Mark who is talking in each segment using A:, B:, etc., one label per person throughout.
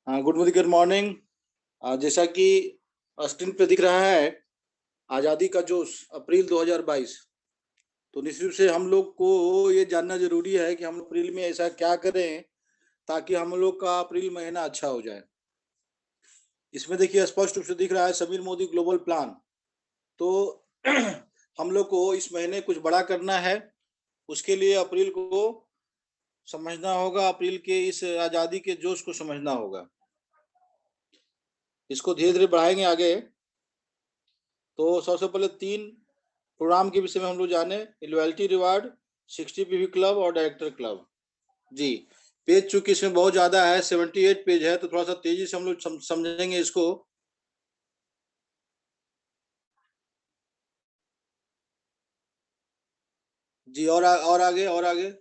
A: हाँ, good morning. जैसा कि स्क्रीन पे दिख रहा है, आज़ादी का जोश अप्रैल 2022। तो निश्चित रूप से हम लोग को ये जानना जरूरी है कि हम अप्रैल में ऐसा क्या करें ताकि हम लोग का अप्रैल महीना अच्छा हो जाए। इसमें देखिए स्पष्ट रूप से दिख रहा है समीर मोदी ग्लोबल प्लान। तो हम लोग को इस महीने कुछ बड़ा करना है। उसके लिए अप्रैल को समझना होगा, अप्रैल के इस आज़ादी के जोश को समझना होगा। इसको धीरे धीरे बढ़ाएंगे आगे। तो सबसे पहले 3 प्रोग्राम के विषय में हम लोग जाने, लॉयल्टी रिवार्ड, 60 पीवी क्लब और डायरेक्टर क्लब। जी, पेज चूंकि इसमें बहुत ज़्यादा है, 78 पेज है, तो थोड़ा सा तेजी से हम लोग समझेंगे इसको। जी, और आगे और आगे।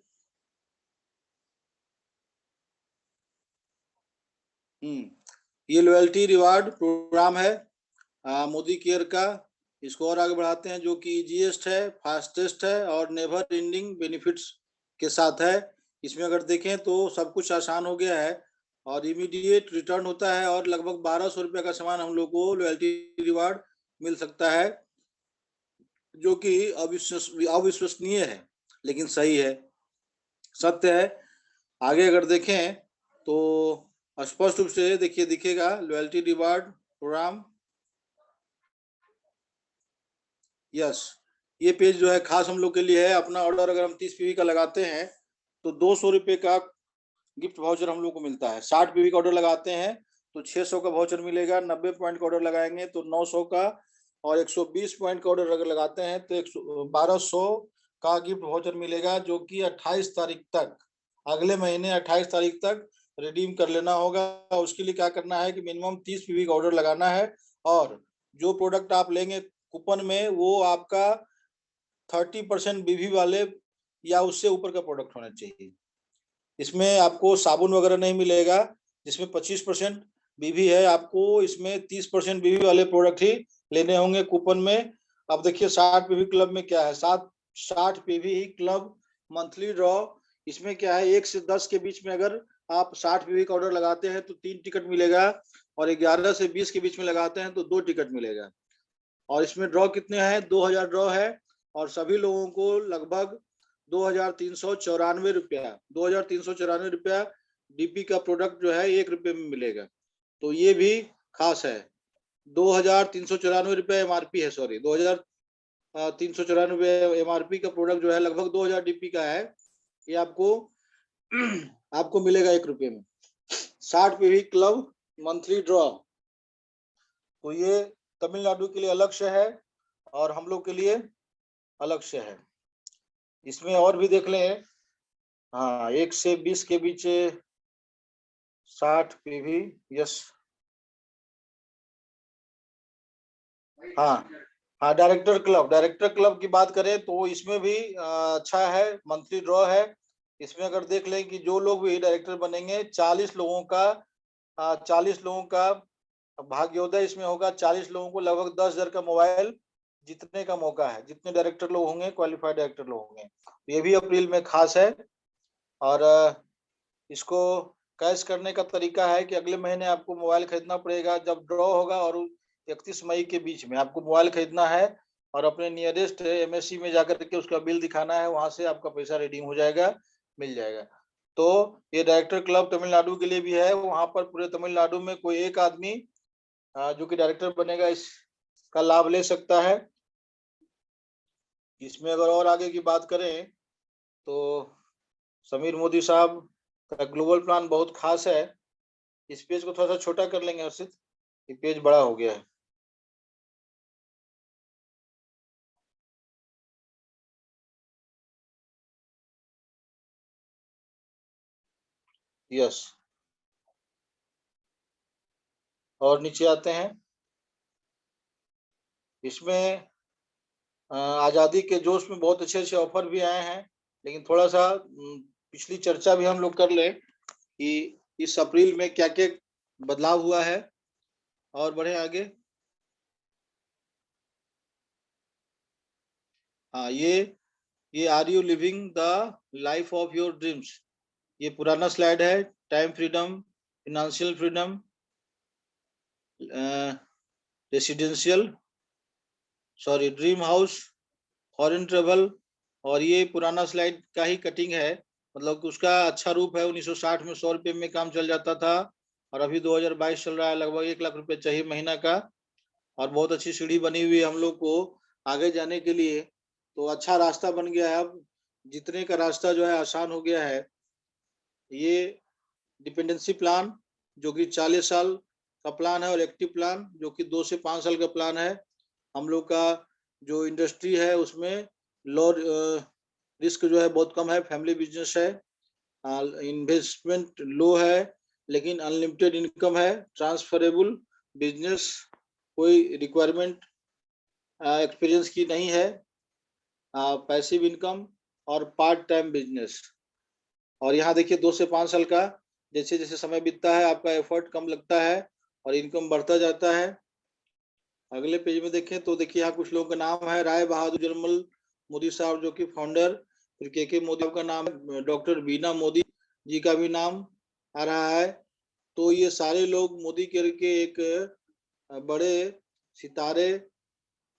A: ये लॉयल्टी रिवार्ड प्रोग्राम है मोदी केयर का। इसको और आगे बढ़ाते हैं, जो कि इजीएस्ट है, फास्टेस्ट है और नेवर एंडिंग बेनिफिट्स के साथ है। इसमें अगर देखें तो सब कुछ आसान हो गया है और इमीडिएट रिटर्न होता है और लगभग 1200 रुपये का सामान हम लोग को लॉयल्टी रिवार्ड मिल सकता है, जो कि अविश्वसनीय है लेकिन सही है, सत्य है। आगे अगर देखें तो स्पष्ट रूप से देखिए दिखेगा लॉयल्टी रिवार्ड प्रोग्राम। यस, ये पेज जो है खास हम लोग के लिए है। अपना ऑर्डर अगर हम 30 पीवी का लगाते हैं तो 200 रुपये का गिफ्ट वाउचर हम लोग को मिलता है। 60 पीवी का ऑर्डर लगाते हैं तो 600 का वाउचर मिलेगा। 90 पॉइंट का ऑर्डर लगाएंगे तो 900 का, और 120 पॉइंट का ऑर्डर अगर लगाते हैं तो 1200 का गिफ्ट वाउचर मिलेगा, जो कि 28 तारीख तक, अगले महीने 28 तारीख तक रिडीम कर लेना होगा। उसके लिए क्या करना है कि मिनिमम 30 पीवी का ऑर्डर लगाना है, और जो प्रोडक्ट आप लेंगे कूपन में वो आपका 30% बीवी वाले या उससे ऊपर का प्रोडक्ट होना चाहिए। इसमें आपको साबुन वगैरह नहीं मिलेगा जिसमें 25% बीवी है। आपको इसमें 30% बीवी वाले प्रोडक्ट ही लेने होंगे कूपन में। अब देखिए 60 पीवी क्लब में क्या है, 60 पीवी क्लब मंथली ड्रॉ। इसमें क्या है, 1 से 10 के बीच में अगर आप 60 पीवी का ऑर्डर लगाते हैं तो 3 टिकट मिलेगा, और 11 से 20 के बीच में लगाते हैं तो 2 टिकट मिलेगा। और इसमें ड्रॉ कितने हैं, 2000 ड्रॉ है, और सभी लोगों को लगभग 2394 रुपया, 2394 रुपया डीपी का प्रोडक्ट जो है 1 रुपये में मिलेगा। तो ये भी खास है। 2394 रुपया एमआरपी है, सॉरी 2394 एमआरपी का प्रोडक्ट जो है लगभग 2000 डीपी का है। ये आपको आपको मिलेगा 1 रुपये में। 60 पीवी क्लब मंथली ड्रॉ, तो ये तमिलनाडु के लिए अलग से है और हम लोग के लिए अलग से है। इसमें और भी देख लें। हाँ, 1 से 20 के बीच 60 पीवी। यस, हाँ हाँ, डायरेक्टर क्लब की बात करें तो इसमें भी अच्छा है, मंथली ड्रॉ है। इसमें अगर देख लें कि जो लोग भी डायरेक्टर बनेंगे, 40 लोगों का भाग्योदय इसमें होगा। 40 लोगों को लगभग 10,000 का मोबाइल जीतने का मौका है, जितने डायरेक्टर लोग होंगे, क्वालिफाइड डायरेक्टर लोग होंगे। ये भी अप्रैल में खास है। और इसको कैश करने का तरीका है कि अगले महीने आपको मोबाइल खरीदना पड़ेगा जब ड्रॉ होगा, और 31 मई के बीच में आपको मोबाइल खरीदना है और अपने नियरेस्ट एमएससी में जाकर के उसका बिल दिखाना है, वहां से आपका पैसा रिडीम हो जाएगा, मिल जाएगा। तो ये डायरेक्टर क्लब तमिलनाडु के लिए भी है। वहां पर पूरे तमिलनाडु में कोई एक आदमी जो कि डायरेक्टर बनेगा इसका लाभ ले सकता है। इसमें अगर और आगे की बात करें तो समीर मोदी साहब का ग्लोबल प्लान बहुत खास है। इस पेज को थोड़ा सा छोटा कर लेंगे हर्षित, ये पेज बड़ा हो गया है। यस, और नीचे आते हैं। इसमें आज़ादी के जोश में बहुत अच्छे अच्छे ऑफर भी आए हैं, लेकिन थोड़ा सा पिछली चर्चा भी हम लोग कर लें कि इस अप्रैल में क्या क्या बदलाव हुआ है, और बढ़े आगे। हाँ, ये are you living the life of your dreams, ये पुराना स्लाइड है। Time freedom financial freedom, residential, sorry dream house, foreign travel. और ये पुराना स्लाइड का ही कटिंग है, मतलब कि उसका अच्छा रूप है। 1960 में 100 रुपये में काम चल जाता था, और अभी 2022 चल रहा है, लगभग 1 लाख रुपए चाहिए महीना का। और बहुत अच्छी सीढ़ी बनी हुई है हम लोग को आगे जाने के लिए, तो अच्छा रास्ता बन गया है। अब जितने का रास्ता जो है आसान हो गया है। ये डिपेंडेंसी प्लान जो कि 40 साल का प्लान है, और एक्टिव प्लान जो कि 2 से 5 साल का प्लान है। हम लोग का जो इंडस्ट्री है उसमें लो रिस्क जो है बहुत कम है, फैमिली बिजनेस है, इन्वेस्टमेंट लो है, लेकिन अनलिमिटेड इनकम है, ट्रांसफरेबल बिजनेस, कोई रिक्वायरमेंट एक्सपीरियंस की नहीं है, पैसिव इनकम और पार्ट टाइम बिजनेस। और यहाँ देखिए 2 से 5 साल का, जैसे जैसे समय बीतता है आपका एफर्ट कम लगता है और इनकम बढ़ता जाता है। अगले पेज में देखें तो देखिए यहाँ कुछ लोगों का नाम है। राय बहादुर जरमल मोदी साहब जो कि फाउंडर, फिर के मोदी का नाम है, डॉक्टर बीना मोदी जी का भी नाम आ रहा है। तो ये सारे लोग मोदी के एक बड़े सितारे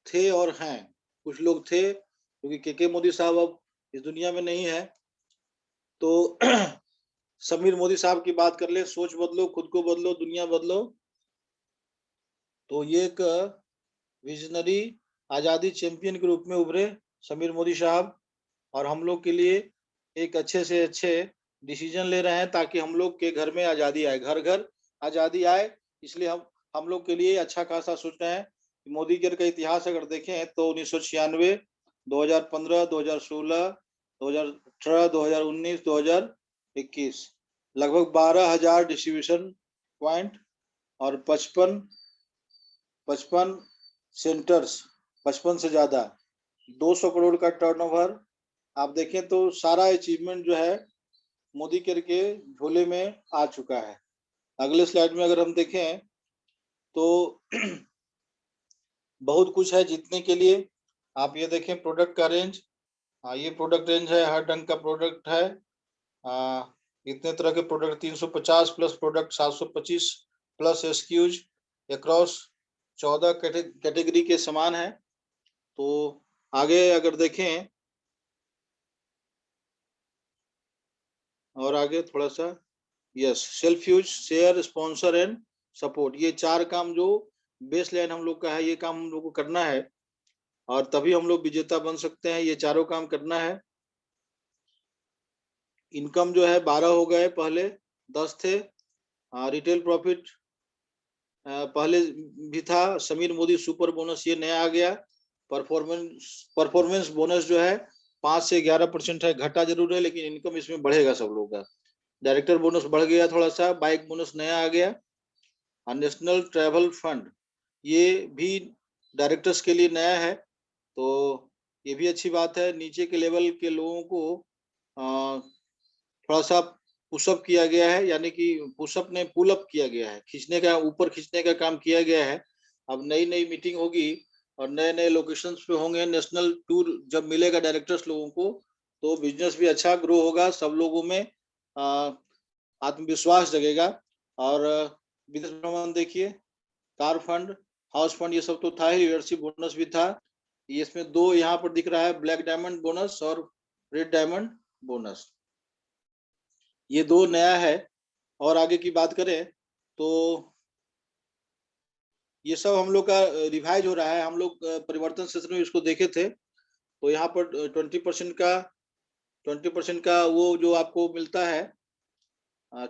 A: थे और हैं। कुछ लोग थे क्योंकि के मोदी साहब अब इस दुनिया में नहीं है। तो समीर मोदी साहब की बात कर ले, सोच बदलो, खुद को बदलो, दुनिया बदलो। तो ये एक विजनरी आजादी चैंपियन के रूप में उभरे समीर मोदी साहब, और हम लोग के लिए एक अच्छे से अच्छे डिसीजन ले रहे हैं ताकि हम लोग के घर में आजादी आए, घर घर आजादी आए। इसलिए हम लोग के लिए अच्छा खासा सोच रहे हैं। मोदी जी का इतिहास अगर देखें तो 1996, 2015, 2016, 2018, 2019, 2021 लगभग 12,000 डिस्ट्रीब्यूशन पॉइंट और 55 सेंटर्स, 55 से ज्यादा, 200 करोड़ का टर्नओवर। आप देखें तो सारा अचीवमेंट जो है मोदी केयर के झोले में आ चुका है। अगले स्लाइड में अगर हम देखें तो बहुत कुछ है जीतने के लिए। आप ये देखें प्रोडक्ट का रेंज, ये प्रोडक्ट रेंज है, हर ढंग का प्रोडक्ट है। इतने तरह के product, 350 plus product, 725 plus SKUs across 14 category के समान है। तो आगे अगर देखें और आगे थोड़ा सा, yes, self use, share, sponsor and support, ये 4 काम जो बेस लाइन हम लोग का है, ये काम हम लोग को करना है और तभी हम लोग विजेता बन सकते हैं। ये चारों काम करना है। इनकम जो है 12 हो गए, पहले 10 थे। रिटेल प्रॉफिट पहले भी था। समीर मोदी सुपर बोनस ये नया आ गया। परफॉर्मेंस बोनस जो है 5 से 11% है, घटा जरूर है लेकिन इनकम इसमें बढ़ेगा सब लोगों का। डायरेक्टर बोनस बढ़ गया थोड़ा सा, बाइक बोनस नया आ गया। नेशनल ट्रैवल फंड ये भी डायरेक्टर्स के लिए नया है, तो ये भी अच्छी बात है। नीचे के लेवल के लोगों को थोड़ा सा पुशअप किया गया है, यानी कि पुशअप ने पुलअप किया गया है, खींचने का, ऊपर खींचने का काम किया गया है। अब नई नई मीटिंग होगी और नए नए लोकेशंस पे होंगे नेशनल टूर, जब मिलेगा डायरेक्टर्स लोगों को तो बिजनेस भी अच्छा ग्रो होगा, सब लोगों में आत्मविश्वास जगेगा। और विदेश भ्रमण देखिए, कार फंड, हाउस फंड, ये सब तो था ही, लीडरशिप बोनस भी था। ये इसमें 2 यहाँ पर दिख रहा है, ब्लैक डायमंड बोनस और रेड डायमंड बोनस, ये 2 नया है। और आगे की बात करें तो ये सब हम लोग का रिवाइज हो रहा है। हम लोग परिवर्तन सेशन में इसको देखे थे, तो यहाँ पर 20% का वो जो आपको मिलता है,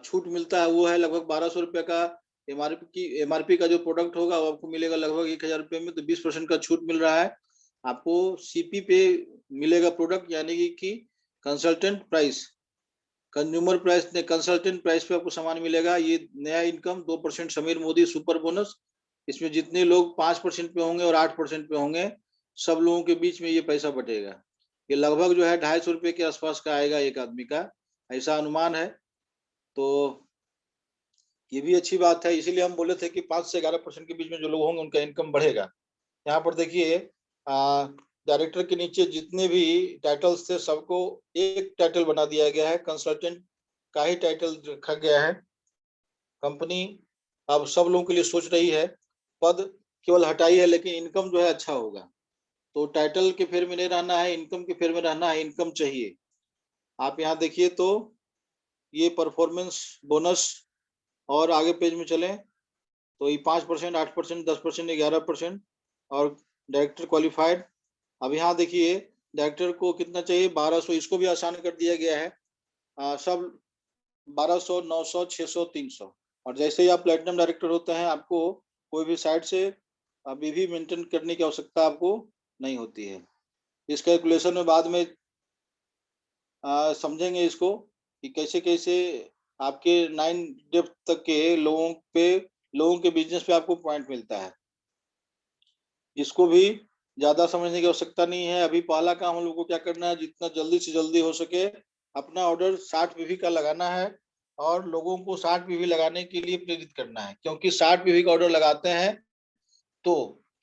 A: छूट मिलता है, वो है लगभग 1200 रुपये का। एमआरपी का जो प्रोडक्ट होगा वो आपको मिलेगा लगभग 1000 रुपये में, तो 20% का छूट मिल रहा है आपको। सीपी पे मिलेगा प्रोडक्ट, यानी कि कंसल्टेंट प्राइस, कंज्यूमर प्राइस ने कंसल्टेंट प्राइस पे आपको सामान मिलेगा। ये नया income 2% Sameer Modi super bonus, इसमें जितने लोग 5% पे होंगे और 8% पे होंगे, सब लोगों के बीच में ये पैसा बटेगा। ये लगभग जो है 250 रुपये के आसपास का आएगा एक आदमी का, ऐसा अनुमान है। तो ये भी अच्छी बात है, इसीलिए हम बोले थे कि 5 से 11% के बीच में जो लोग होंगे उनका इनकम बढ़ेगा। यहाँ पर देखिए डायरेक्टर के नीचे जितने भी टाइटल्स थे सबको एक टाइटल बना दिया गया है, कंसल्टेंट का ही टाइटल रखा गया है। कंपनी अब सब लोगों के लिए सोच रही है, पद केवल हटाई है लेकिन इनकम जो है अच्छा होगा। तो टाइटल के फेर में नहीं रहना है, इनकम के फेर में रहना है, इनकम चाहिए। आप यहाँ देखिए तो ये परफॉर्मेंस बोनस, और आगे पेज में चलें तो ये 5%, 8%, 10%, 11%, और डायरेक्टर क्वालिफाइड। अब यहाँ देखिए डायरेक्टर को कितना चाहिए, 1200, इसको भी आसान कर दिया गया है। सब 1200, 900, 600, 300। और जैसे ही आप प्लेटिनम डायरेक्टर होते हैं, आपको कोई भी साइड से अभी भी मेंटेन करने की आवश्यकता आपको नहीं होती है। इस कैलकुलेशन में बाद में समझेंगे इसको कि कैसे कैसे आपके 9 डेप्थ तक के लोगों के बिजनेस पे आपको पॉइंट मिलता है। इसको भी ज्यादा समझने की आवश्यकता नहीं है। अभी पहला काम हम लोग को क्या करना है, जितना जल्दी से जल्दी हो सके अपना ऑर्डर 60 पीवी का लगाना है, और लोगों को 60 पीवी लगाने के लिए प्रेरित करना है। क्योंकि 60 पीवी का ऑर्डर लगाते हैं तो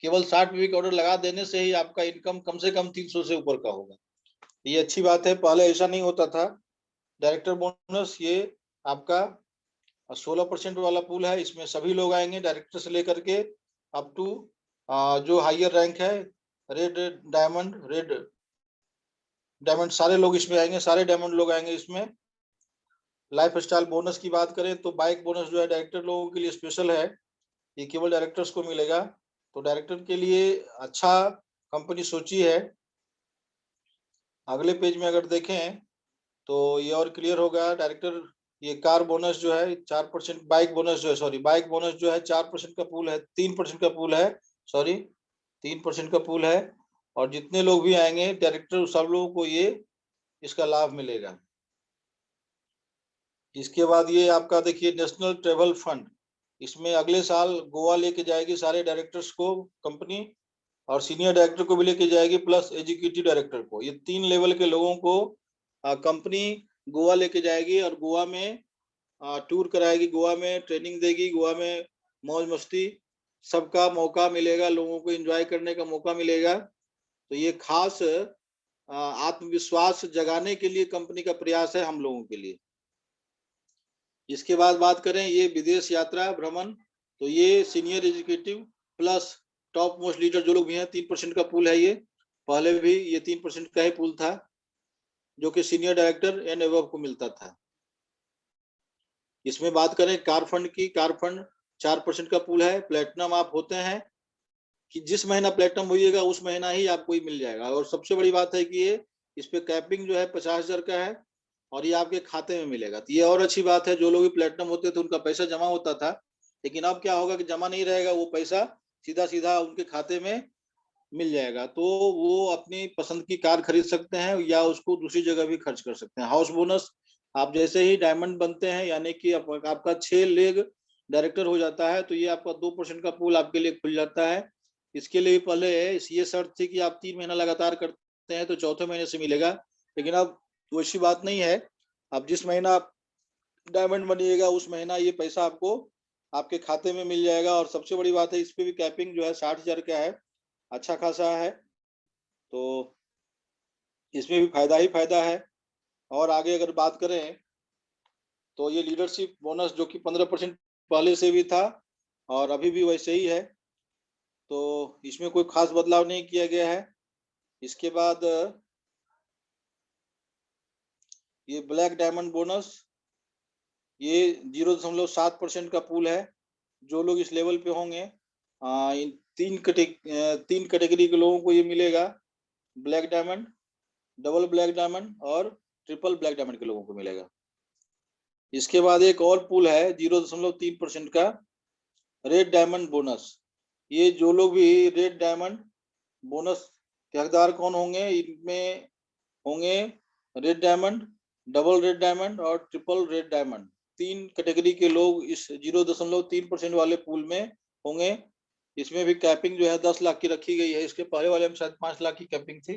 A: केवल 60 पीवी का ऑर्डर लगा देने से ही आपका इनकम कम से कम 300 से ऊपर का होगा। ये अच्छी बात है, पहले ऐसा नहीं होता था। डायरेक्टर बोनस ये आपका 16% वाला पूल है। इसमें सभी लोग आएंगे, डायरेक्टर से लेकर के अप टू जो हायर रैंक है, रेड डायमंड, सारे लोग इसमें आएंगे, सारे डायमंड लोग आएंगे इसमें। लाइफ स्टाइल बोनस की बात करें तो बाइक बोनस जो है डायरेक्टर लोगों के लिए स्पेशल है, ये केवल डायरेक्टर्स को मिलेगा। तो डायरेक्टर के लिए अच्छा कंपनी सोची है। अगले पेज में अगर देखें तो ये और क्लियर होगा। डायरेक्टर ये कार बोनस जो है 4%, बाइक बोनस जो है, सॉरी, बाइक बोनस जो है 4% का पूल है, 3% का पूल है, सॉरी 3% का पूल है। और जितने लोग भी आएंगे डायरेक्टर, सब लोगों को ये इसका लाभ मिलेगा। इसके बाद ये आपका देखिए नेशनल ट्रेवल फंड, इसमें अगले साल गोवा लेके जाएगी सारे डायरेक्टर्स को कंपनी, और सीनियर डायरेक्टर को भी लेके जाएगी, प्लस एग्जीक्यूटिव डायरेक्टर को। ये 3 लेवल के लोगों को कंपनी गोवा लेके जाएगी, और गोवा में टूर कराएगी, गोवा में ट्रेनिंग देगी, गोवा में मौज मस्ती सबका मौका मिलेगा, लोगों को एंजॉय करने का मौका मिलेगा। तो ये खास आत्मविश्वास जगाने के लिए कंपनी का प्रयास है हम लोगों के लिए। इसके बाद बात करें ये विदेश यात्रा भ्रमण, तो ये senior executive plus top most leader जो लोग भी हैं, 3% का पूल है ये। पहले भी ये 3% का ही पूल था जो कि सीनियर डायरेक्टर एंड एबव को मिलता था। इसमें बात करें कार फंड की, कार फंड 4% का पूल है। प्लेटिनम आप होते हैं कि जिस महीना प्लेटिनम होइएगा उस महीना ही आपको ही मिल जाएगा। और सबसे बड़ी बात है कि ये इस पे कैपिंग जो है 50,000 का है, और ये आपके खाते में मिलेगा। तो ये और अच्छी बात है। जो लोग भी प्लेटिनम होते थे उनका पैसा जमा होता था, लेकिन अब क्या होगा कि जमा नहीं रहेगा, वो पैसा सीधा सीधा उनके खाते में मिल जाएगा। तो वो अपनी पसंद की कार खरीद सकते हैं या उसको दूसरी जगह भी खर्च कर सकते हैं। हाउस बोनस, आप जैसे ही डायमंड बनते हैं, यानी कि आपका 6 लेग डायरेक्टर हो जाता है, तो ये आपका 2% का पूल आपके लिए खुल जाता है। इसके लिए पहले ये शर्त थी कि आप 3 महीना लगातार करते हैं तो चौथे महीने से मिलेगा, लेकिन अब वैसी बात नहीं है। अब जिस महीना आप डायमंड बनिएगा उस महीना ये पैसा आपको आपके खाते में मिल जाएगा। और सबसे बड़ी बात है, इस पे भी कैपिंग जो है 60,000 का है, अच्छा खासा है। तो इसमें भी फायदा ही फायदा है। और आगे अगर बात करें तो ये लीडरशिप बोनस जो कि 15% पहले से भी था और अभी भी वैसे ही है, तो इसमें कोई खास बदलाव नहीं किया गया है। इसके बाद ये ब्लैक डायमंड बोनस, ये 0.7% का पूल है। जो लोग इस लेवल पे होंगे, इन 3 कैटेगरी के लोगों को ये मिलेगा। Black diamond, double black diamond और ट्रिपल ब्लैक डायमंड के लोगों को मिलेगा। इसके बाद एक और पूल है 0.3% का, रेड डायमंड बोनस। ये जो लोग भी रेड डायमंड बोनस के हकदार कौन होंगे, इनमें होंगे red diamond, double red diamond और ट्रिपल रेड डायमंड। 3 कैटेगरी के लोग इस 0.3% वाले पूल में होंगे। इसमें भी कैपिंग जो है 10 लाख की रखी गई है। इसके पहले वाले में शायद 5 लाख की कैपिंग थी।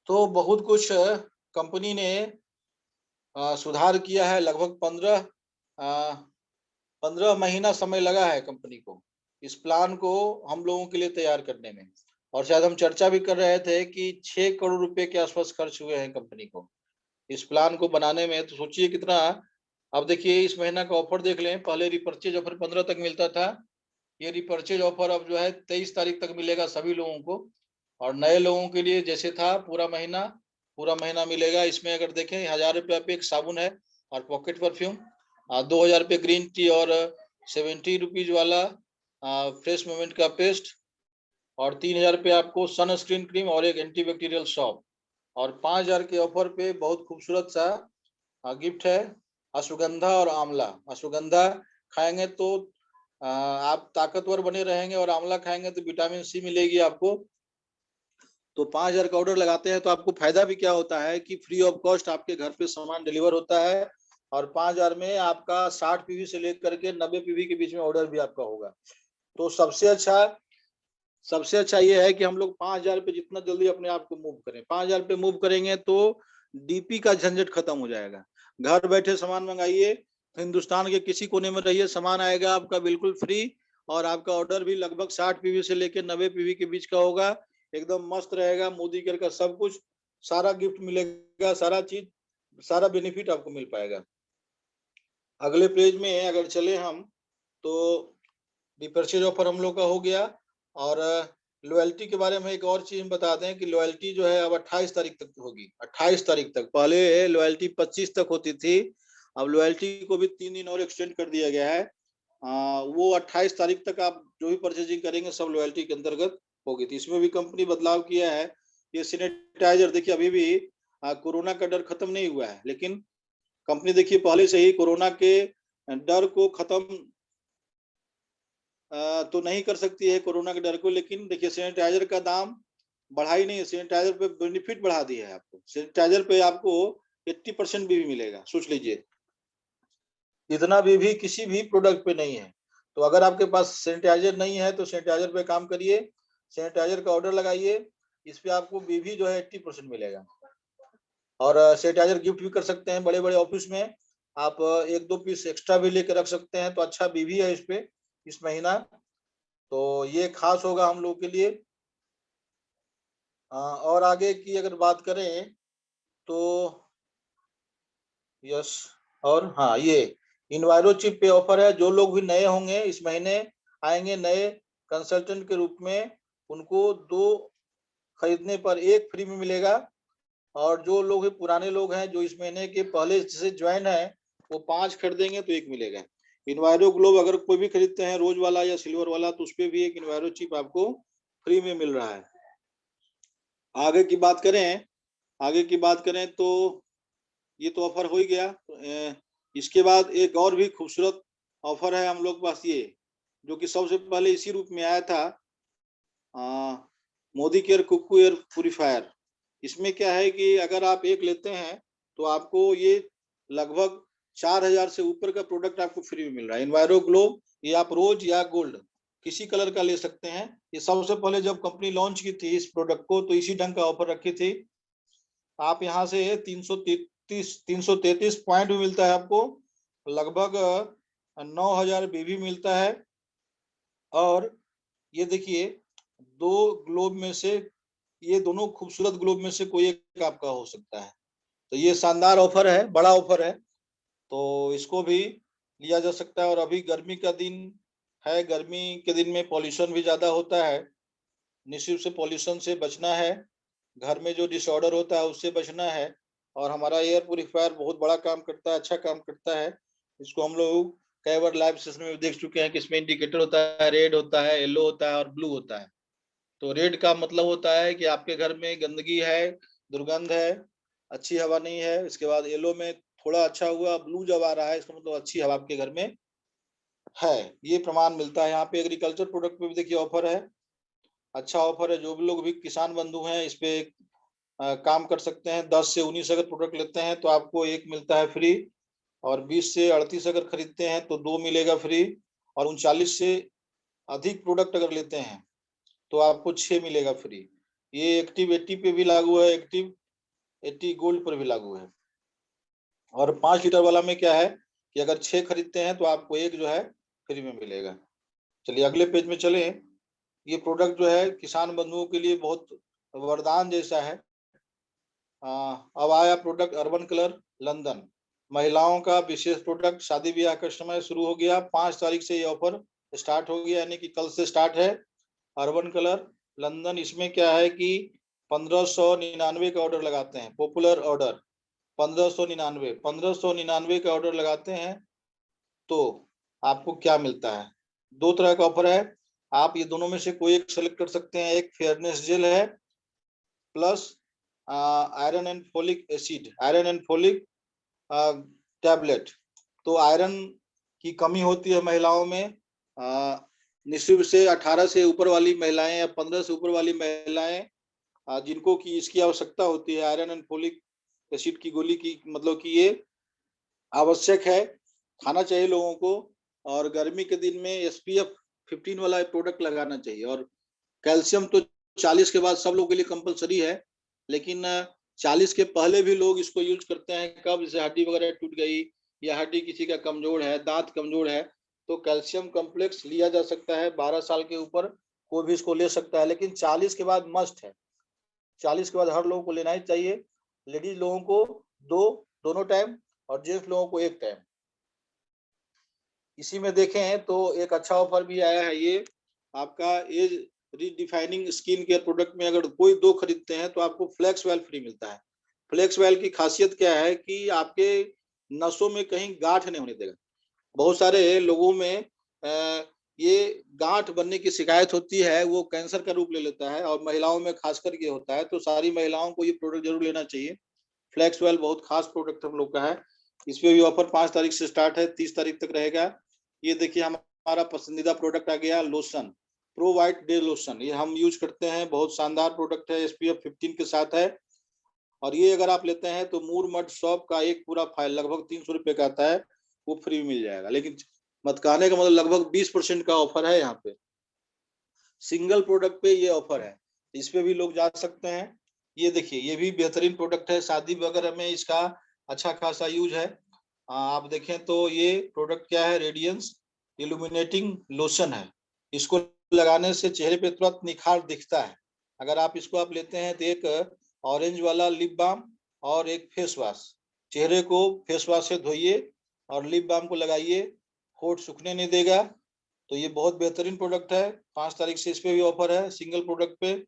A: तो बहुत कुछ कंपनी ने सुधार किया है। लगभग 15 महीना समय लगा है कंपनी को इस प्लान को हम लोगों के लिए तैयार करने में। और शायद हम चर्चा भी कर रहे थे कि 6 करोड़ रुपए के आसपास खर्च हुए हैं कंपनी को इस प्लान को बनाने में। तो सोचिए कितना अब देखिए इस महीना का ऑफर देख लें। पहले रिपर्चेज ऑफर 15 तक मिलता था, ये रिपर्चेज ऑफर अब जो है 23 तारीख तक मिलेगा सभी लोगों को। और नए लोगों के लिए जैसे था पूरा महीना मिलेगा। इसमें अगर देखें 1000 रुपया पे एक साबुन है और पॉकेट परफ्यूम, 2000 रुपये ग्रीन टी और 70 रुपीज वाला फ्रेश मोमेंट का पेस्ट, और 3000 रुपये आपको सन स्क्रीन क्रीम और एक एंटीबैक्टीरियल सॉप, और 5000 के ऑफर पे बहुत खूबसूरत सा गिफ्ट है अश्वगंधा और आंवला। अश्वगंधा खाएंगे तो आप ताकतवर बने रहेंगे, और आंवला खाएंगे तो विटामिन सी मिलेगी आपको। तो 5000 का ऑर्डर लगाते हैं तो आपको फायदा भी क्या होता है कि फ्री ऑफ कॉस्ट आपके घर पे सामान डिलीवर होता है, और 5000 में आपका 60 पीवी से लेकर के 90 पीवी के बीच में ऑर्डर भी आपका होगा। तो सबसे अच्छा ये है कि हम लोग 5000 पे जितना जल्दी अपने आप को मूव करें। 5000 पे मूव करेंगे तो डीपी का झंझट खत्म हो जाएगा। घर बैठे सामान मंगाइए, हिंदुस्तान के किसी कोने में रहिए, सामान आएगा आपका बिल्कुल फ्री, और आपका ऑर्डर भी लगभग 60 पीवी से लेकर 90 पीवी के बीच का होगा। एकदम मस्त रहेगा। मोदी केयर का सब कुछ, सारा गिफ्ट मिलेगा, सारा चीज, सारा बेनिफिट आपको मिल पाएगा। अगले पेज में अगर चले हम तो रिपर्चेज ऑफर हम लोग का हो गया। और लॉयल्टी के बारे में एक और चीज बता दें कि लॉयल्टी जो है अब 28 तारीख तक होगी। 28 तारीख तक, पहले लॉयल्टी 25 तक होती थी, अब लॉयल्टी को भी 3 दिन और एक्सटेंड कर दिया गया है। वो 28 तारीख तक आप जो भी परचेजिंग करेंगे सब लॉयल्टी के अंतर्गत होगी। तो इसमें भी कंपनी बदलाव किया है। ये सैनिटाइजर देखिए, अभी भी कोरोना का डर खत्म नहीं हुआ है, लेकिन कंपनी देखिए पहले से ही कोरोना के डर को खत्म तो नहीं कर सकती है, कोरोना के डर को, लेकिन देखिए सैनिटाइजर का दाम बढ़ा ही नहीं है। सैनिटाइजर पे बेनिफिट बढ़ा दिया है आपको। सैनिटाइजर पे आपको 80% भी मिलेगा, सोच लीजिए। इतना भी किसी भी प्रोडक्ट पे नहीं है। तो अगर आपके पास सैनिटाइजर नहीं है तो सैनिटाइजर पे काम करिए, सैनिटाइजर का ऑर्डर लगाइए, इस पे आपको बीवी जो है 80% मिलेगा। और सैनिटाइजर गिफ्ट भी कर सकते हैं। बड़े बड़े ऑफिस में आप 1-2 पीस एक्स्ट्रा भी लेकर रख सकते हैं, तो अच्छा बीवी है इस पे इस महीना। तो ये खास होगा हम लोग के लिए। और आगे की अगर बात करें तो यस, और हाँ, ये इन्वायरो चिप पे ऑफर है। जो लोग भी नए होंगे इस महीने आएंगे नए कंसल्टेंट के रूप में, उनको 2 खरीदने पर 1 फ्री में मिलेगा। और जो लोग पुराने लोग हैं जो इस महीने के पहले से ज्वाइन है, वो 5 खरीदेंगे तो 1 मिलेगा। इन्वायरो ग्लोब अगर कोई भी खरीदते हैं, रोज वाला या सिल्वर वाला, तो उस पर भी एक इन्वायरो चिप आपको फ्री में मिल रहा है। आगे की बात करें तो ये तो ऑफर हो ही गया। इसके बाद एक और भी खूबसूरत ऑफर है हम लोग के पास, ये जो कि सबसे पहले इसी रूप में आया था, मोदी केयर कुकू एयर प्यूरिफायर। इसमें क्या है कि अगर आप एक लेते हैं तो आपको ये लगभग 4000 से ऊपर का प्रोडक्ट आपको फ्री में मिल रहा है। इन्वायरो ग्लोब, ये आप रोज या गोल्ड किसी कलर का ले सकते हैं। ये सबसे पहले जब कंपनी लॉन्च की थी इस प्रोडक्ट को, तो इसी ढंग का ऑफर रखी थी। आप यहाँ से 333 पॉइंट भी मिलता है आपको, लगभग 9000 बीवी मिलता है। और ये देखिए, ये दोनों खूबसूरत ग्लोब में से कोई एक आपका हो सकता है। तो ये शानदार ऑफर है, बड़ा ऑफर है, तो इसको भी लिया जा सकता है। और अभी गर्मी का दिन है, गर्मी के दिन में पॉल्यूशन भी ज्यादा होता है, निश्चित से पॉल्यूशन से बचना है, घर में जो डिसऑर्डर होता है उससे बचना है। और हमारा एयर प्यूरिफायर बहुत बड़ा काम करता है, अच्छा काम करता है। इसको हम लोग कई बार लाइव सेशन में देख चुके हैं कि इसमें इंडिकेटर होता है, रेड होता है, येलो होता है और ब्लू होता है। तो रेड का मतलब होता है कि आपके घर में गंदगी है, दुर्गंध है, अच्छी हवा नहीं है। इसके बाद येलो में थोड़ा अच्छा हुआ, ब्लू जब आ रहा है इसका मतलब अच्छी हवा आपके घर में है। ये प्रमाण मिलता है। यहाँ पे एग्रीकल्चर प्रोडक्ट पे भी देखिए ऑफर है, अच्छा ऑफर है। जो भी लोग भी किसान बंधु हैं इस पे काम कर सकते हैं। 10 से 19 अगर प्रोडक्ट लेते हैं तो आपको 1 मिलता है फ्री, और 20 से 38 अगर खरीदते हैं तो 2 मिलेगा फ्री, और 39 से अधिक प्रोडक्ट अगर लेते हैं तो आपको 6 मिलेगा फ्री। ये एक्टिव 80 पे भी लागू है, एक्टिव 80 गोल्ड पर भी लागू है। और 5 लीटर वाला में क्या है कि अगर 6 खरीदते हैं तो आपको 1 जो है फ्री में मिलेगा। चलिए अगले पेज में चलें। ये प्रोडक्ट जो है किसान बंधुओं के लिए बहुत वरदान जैसा है। अब आया प्रोडक्ट अर्बन कलर लंदन। महिलाओं का विशेष प्रोडक्ट, शादी ब्याह का समय शुरू हो गया, 5 तारीख से ये ऑफर स्टार्ट हो गया, यानी कि कल से स्टार्ट है। अर्बन कलर लंदन, इसमें क्या है कि 1599 का ऑर्डर लगाते हैं, पॉपुलर ऑर्डर 1599 का ऑर्डर लगाते हैं तो आपको क्या मिलता है। 2 तरह का ऑफर है, आप ये दोनों में से कोई एक सेलेक्ट कर सकते हैं। एक फेयरनेस जेल है plus iron and folic acid, iron and folic tablet. तो आयरन की कमी होती है महिलाओं में, निश्चित रूप से 18 से ऊपर वाली महिलाएं या 15 से ऊपर वाली महिलाएं जिनको की इसकी आवश्यकता होती है आयरन एंड फोलिक एसिड की गोली की, मतलब कि ये आवश्यक है, खाना चाहिए लोगों को। और गर्मी के दिन में SPF 15 वाला प्रोडक्ट लगाना चाहिए। और कैल्शियम तो 40 के बाद सब लोगों के लिए कंपलसरी है, लेकिन 40 के पहले भी लोग इसको यूज करते हैं। कब जैसे हड्डी वगैरह टूट गई या हड्डी किसी का कमजोर है, दांत कमजोर है, तो कैल्शियम कॉम्प्लेक्स लिया जा सकता है। 12 साल के ऊपर कोई भी इसको ले सकता है, लेकिन 40 के बाद मस्ट है। 40 के बाद हर लोगों को लेना ही चाहिए, लेडीज लोगों को दोनों टाइम और जेंट्स लोगों को एक टाइम। इसी में देखें तो एक अच्छा ऑफर भी आया है, ये आपका age redefining skin care product में अगर कोई 2 खरीदते हैं तो आपको फ्लेक्स वेल फ्री मिलता है। फ्लेक्स वेल की खासियत क्या है कि आपके नसों में कहीं गांठ नहीं होने देगा। बहुत सारे लोगों में ये गांठ बनने की शिकायत होती है, वो कैंसर का रूप ले लेता है, और महिलाओं में खासकर ये होता है। तो सारी महिलाओं को ये प्रोडक्ट जरूर लेना चाहिए। फ्लेक्स वेल बहुत खास प्रोडक्ट हम लोग का है। इस पे भी ऑफर 5 तारीख से स्टार्ट है, 30 तारीख तक रहेगा। ये देखिए हमारा पसंदीदा प्रोडक्ट आ गया, lotion, pro white day lotion. ये हम यूज करते हैं, बहुत शानदार प्रोडक्ट है, SPF 15 के साथ है। और ये अगर आप लेते हैं तो मूर मड शॉप का एक पूरा फाइल लगभग 300 रुपए का आता है, वो फ्री मिल जाएगा। लेकिन मत कहने का मतलब लगभग 20% का ऑफर है यहाँ पे, सिंगल प्रोडक्ट पे ये ऑफर है। इस पे भी लोग जा सकते हैं। ये देखिए, ये भी बेहतरीन प्रोडक्ट है, शादी वगैरह में इसका अच्छा खासा यूज है। आप देखें तो ये प्रोडक्ट क्या है, रेडियंस इल्यूमिनेटिंग लोशन है। इसको लगाने से चेहरे पे तुरंत निखार दिखता है। अगर आप इसको आप लेते हैं तो एक ऑरेंज वाला लिप बाम और एक फेस वॉश, चेहरे को फेस वॉश से धोइए और लिप बाम को लगाइए, होठ सूखने नहीं देगा। तो ये बहुत बेहतरीन प्रोडक्ट है। 5 तारीख से इस पे भी ऑफर है सिंगल प्रोडक्ट पे।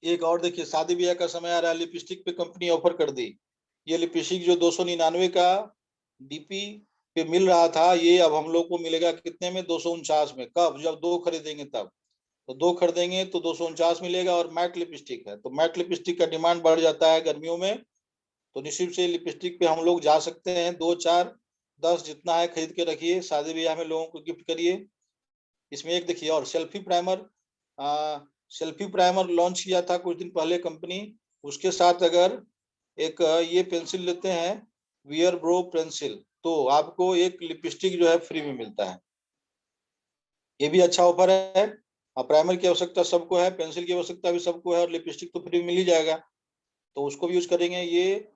A: एक और देखिए, शादी ब्याह का समय आ रहा है, लिपस्टिक पे कंपनी ऑफर कर दी। ये लिपस्टिक जो 299 का DP पे मिल रहा था, ये अब हम लोग को मिलेगा कितने में, 249 में। कब? जब 2 खरीदेंगे तब। तो 2 खरीदेंगे तो 249 मिलेगा। और मैट लिपस्टिक है, तो मैट लिपस्टिक का डिमांड बढ़ जाता है गर्मियों में, तो निश्चित से लिपस्टिक पे हम लोग जा सकते हैं। 2, 4, 10 जितना है खरीद के रखिए, शादी ब्याह में लोगों को गिफ्ट करिए। इसमें एक देखिए और सेल्फी प्राइमर लॉन्च किया था कुछ दिन पहले कंपनी। उसके साथ अगर एक ये पेंसिल लेते हैं, वियर ब्रो पेंसिल, तो आपको एक लिपस्टिक जो है फ्री में मिलता है। ये भी अच्छा ऑफर है। प्राइमर की आवश्यकता सबको है, पेंसिल की आवश्यकता भी सबको है, और लिपस्टिक तो फ्री मिल ही जाएगा, तो उसको भी यूज करेंगे। ये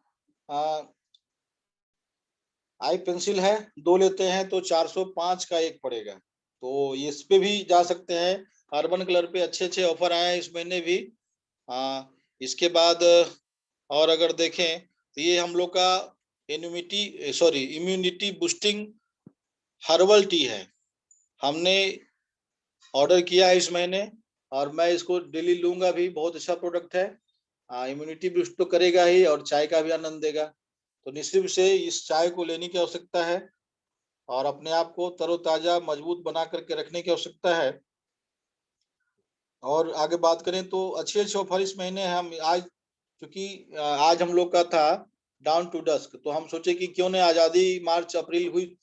A: आई पेंसिल है, 2 लेते हैं तो 405 का एक पड़ेगा, तो इस पे भी जा सकते हैं। अर्बन कलर पे अच्छे अच्छे ऑफर आए हैं इस महीने भी। इसके बाद और अगर देखें तो ये हम लोग का इम्यूनिटी बूस्टिंग हर्बल टी है, हमने ऑर्डर किया है इस महीने, और मैं इसको डेली लूंगा भी। बहुत अच्छा प्रोडक्ट है, इम्यूनिटी बूस्ट तो करेगा ही और चाय का भी आनंद देगा। तो निश्चित रूप से इस चाय को लेने की आवश्यकता है और अपने आप को तरोताजा मजबूत बना करके रखने की आवश्यकता है। और आगे बात करें तो अच्छे अच्छे ऑफर इस महीने हम आज, क्योंकि आज हम लोग का था डाउन टू डस्क, तो हम सोचे कि क्यों नहीं आज़ादी मार्च अप्रैल हुई,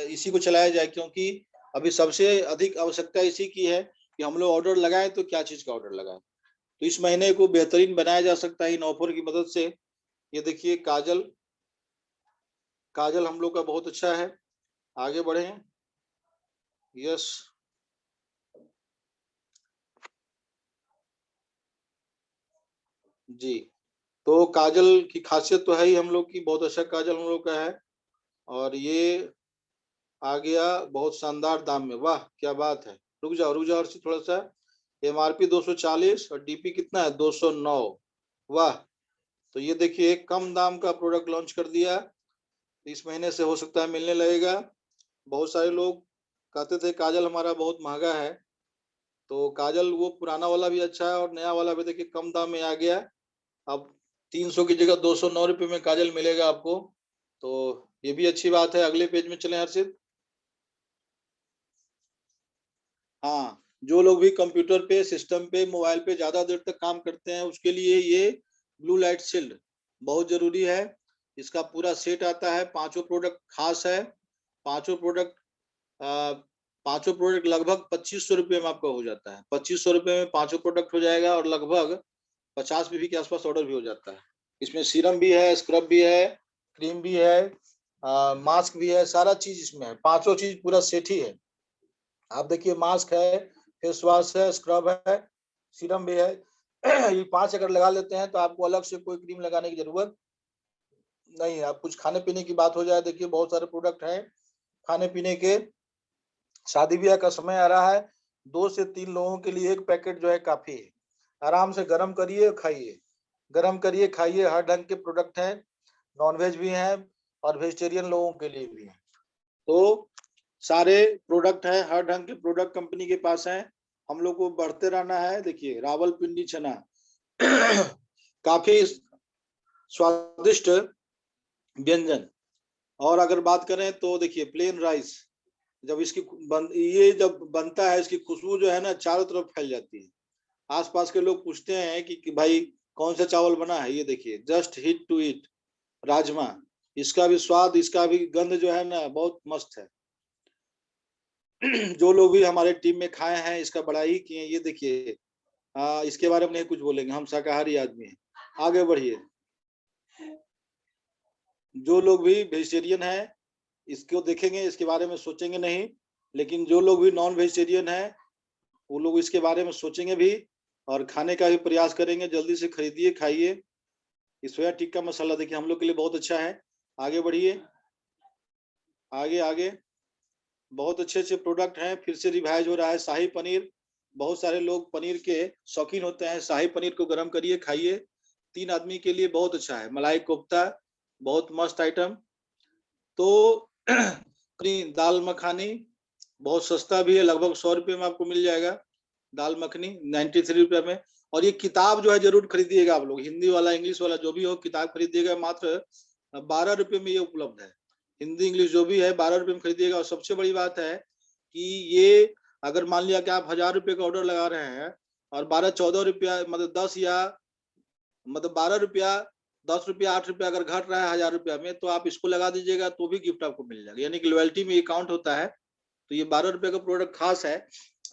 A: इसी को चलाया जाए, क्योंकि अभी सबसे अधिक आवश्यकता इसी की है कि हम लोग ऑर्डर लगाएं तो क्या चीज का ऑर्डर लगाएं। तो इस महीने को बेहतरीन बनाया जा सकता है इन ऑफर की मदद से। ये देखिए काजल, काजल हम लोग का बहुत अच्छा है। आगे बढ़े। यस, जी। तो काजल की खासियत तो है ही हम लोग की, बहुत अच्छा काजल हम लोग का है। और ये आ गया बहुत शानदार दाम में, वाह क्या बात है। रुक जाओ और थोड़ा सा, MRP 240 और DP कितना है, 209। वाह। तो ये देखिए एक कम दाम का प्रोडक्ट लॉन्च कर दिया, इस महीने से हो सकता है मिलने लगेगा। बहुत सारे लोग कहते थे काजल हमारा बहुत महंगा है, तो काजल वो पुराना वाला भी अच्छा है और नया वाला भी देखिए कम दाम में आ गया। अब 300 की जगह 209 रुपये में काजल मिलेगा आपको, तो ये भी अच्छी बात है। अगले पेज में चलें हर्षित। हाँ, जो लोग भी कंप्यूटर पे, सिस्टम पे, मोबाइल पे ज्यादा देर तक काम करते हैं उसके लिए ये ब्लू लाइट शील्ड बहुत जरूरी है। इसका पूरा सेट आता है, पांचों प्रोडक्ट खास है। पांचों प्रोडक्ट पांचों प्रोडक्ट लगभग 2500 रुपये में आपका हो जाता है। 2500 रुपये में पांचों प्रोडक्ट हो जाएगा और लगभग 50 पीवी के आसपास ऑर्डर भी हो जाता है। इसमें सीरम भी है, स्क्रब भी है, क्रीम भी है, मास्क भी है, सारा चीज इसमें है। पांचों चीज पूरा सेट ही है। आप देखिए मास्क है, फेस वॉश है, स्क्रब है, सीरम भी है। ये 5 अगर लगा लेते हैं तो आपको अलग से कोई क्रीम लगाने की जरूरत नहीं है। आप कुछ खाने पीने की बात हो जाए, देखिए बहुत सारे प्रोडक्ट हैं खाने पीने के। शादी ब्याह का समय आ रहा है, 2 से 3 लोगों के लिए एक पैकेट जो है काफी है। आराम से गर्म करिए खाइए, गर्म करिए खाइए। हर ढंग के प्रोडक्ट हैं, नॉनवेज भी हैं और वेजिटेरियन लोगों के लिए भी हैं। तो सारे प्रोडक्ट हैं, हर ढंग के प्रोडक्ट कंपनी के पास हैं। हम लोग को बढ़ते रहना है। देखिए रावलपिंडी चना काफी स्वादिष्ट व्यंजन। और अगर बात करें तो देखिए प्लेन राइस, जब ये जब बनता है इसकी खुशबू जो है ना चारों तरफ फैल जाती है। आसपास के लोग पूछते हैं कि भाई कौन सा चावल बना है, ये देखिए just hit to it rajma. इसका भी स्वाद, इसका भी गंध जो है ना बहुत मस्त है। जो लोग भी हमारे टीम में खाए हैं इसका बड़ा ही किए। ये देखिए इसके बारे में नहीं कुछ बोलेंगे, हम शाकाहारी आदमी हैं। आगे बढ़िए। जो लोग भी वेजिटेरियन है इसको देखेंगे, इसके बारे में सोचेंगे नहीं। लेकिन जो लोग भी नॉन वेजिटेरियन है वो लोग इसके बारे में सोचेंगे भी और खाने का भी प्रयास करेंगे। जल्दी से खरीदिए, खाइए। ये सोया टिक्का मसाला देखिए हम लोग के लिए बहुत अच्छा है। आगे बढ़िए, आगे आगे। बहुत अच्छे अच्छे प्रोडक्ट हैं। फिर से रिवाइज हो रहा है शाही पनीर। बहुत सारे लोग पनीर के शौकीन होते हैं। शाही पनीर को गर्म करिए खाइए, 3 आदमी के लिए बहुत अच्छा है। मलाई कोफ्ता बहुत मस्त आइटम। तो दाल मखानी बहुत सस्ता भी है, लगभग 100 रुपये में आपको मिल जाएगा। दाल मखनी 93 रुपये में। और ये किताब जो है जरूर खरीदिएगा आप लोग, हिंदी वाला इंग्लिश वाला जो भी हो किताब खरीदिएगा। मात्र 12 रुपये में ये उपलब्ध है। हिंदी इंग्लिश जो भी है 12 रुपये में खरीदिएगा। और सबसे बड़ी बात है कि ये अगर मान लिया कि आप 1000 रुपये का ऑर्डर लगा रहे हैं और 12-14 रुपया मतलब 10 या मतलब 12 रुपया, 10 रुपया, 8 रुपया अगर घट रहा है 1000 रुपया में, तो आप इसको लगा दीजिएगा तो भी गिफ्ट आपको मिल जाएगा। यानी कि लॉयल्टी में ये काउंट होता है। तो ये 12 रुपये का प्रोडक्ट खास है।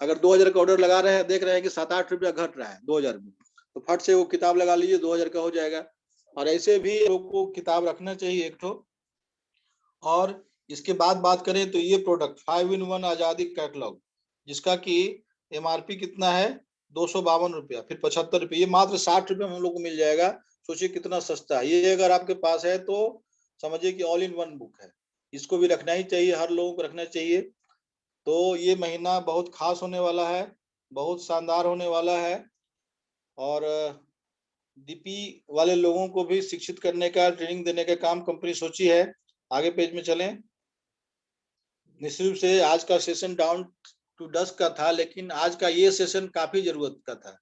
A: अगर 2000 का ऑर्डर लगा रहे हैं, देख रहे हैं कि 7-8 रुपया घट रहा है 2000 में, तो फट से वो किताब लगा लीजिए, 2000 का हो जाएगा। और ऐसे भी लोग को किताब रखना चाहिए एक ठो। और इसके बाद बात करें तो ये प्रोडक्ट 5-in-1 आजादी कैटलॉग, जिसका कि एमआरपी कितना है 252 रुपया, फिर 75 रुपये, ये मात्र 60 रुपये में हम लोग को मिल जाएगा। सोचिए कितना सस्ता है। ये अगर आपके पास है तो समझिए कि ऑल इन वन बुक है। इसको भी रखना ही चाहिए, हर लोगों को रखना चाहिए। तो ये महीना बहुत खास होने वाला है, बहुत शानदार होने वाला है। और डीपी वाले लोगों को भी शिक्षित करने का, ट्रेनिंग देने का काम कंपनी सोची है। आगे पेज में चलें। निश्चित रूप से आज का सेशन डाउन टू डस्क का था, लेकिन आज का ये सेशन काफी जरूरत का था,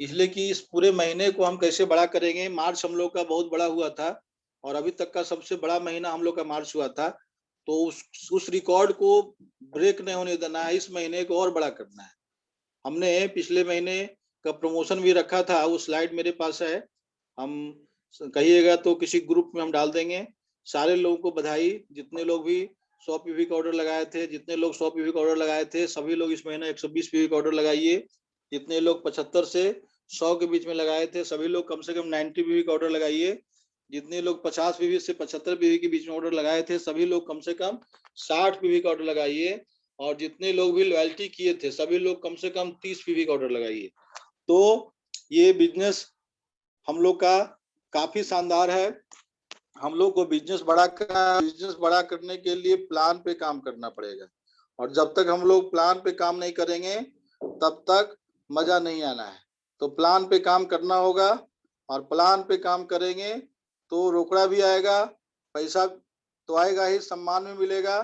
A: इसलिए कि इस पूरे महीने को हम कैसे बड़ा करेंगे। मार्च हम लोग का बहुत बड़ा हुआ था और अभी तक का सबसे बड़ा महीना हम लोग का मार्च हुआ था। तो उस रिकॉर्ड को ब्रेक नहीं होने देना है, इस महीने को और बड़ा करना है। हमने पिछले महीने का प्रमोशन भी रखा था, वो स्लाइड मेरे पास है। हम कहिएगा तो किसी ग्रुप में हम डाल देंगे। सारे लोगों को बधाई, जितने लोग भी 100 पीवी का ऑर्डर लगाए थे, जितने लोग 100 पीवी का ऑर्डर लगाए थे सभी लोग इस महीने 120 पीवी का ऑर्डर लगाइए। जितने लोग 75 से 100 के बीच में लगाए थे सभी लोग कम से कम 90 पीवी का ऑर्डर लगाइए। जितने लोग 50 पीवी से 75 पीवी के बीच में ऑर्डर लगाए थे सभी लोग कम से कम 60 पीवी का ऑर्डर लगाइए। और जितने लोग भी लॉयल्टी किए थे सभी लोग कम से कम 30 पीवी का ऑर्डर लगाइए। तो ये बिजनेस हम लोग का काफी शानदार है। हम लोग को बिजनेस बड़ा करने के लिए प्लान पे काम करना पड़ेगा। और जब तक हम लोग प्लान पे काम नहीं करेंगे तब तक मजा नहीं आना है। तो प्लान पे काम करना होगा और प्लान पे काम करेंगे तो रोकड़ा भी आएगा, पैसा तो आएगा ही, सम्मान में मिलेगा।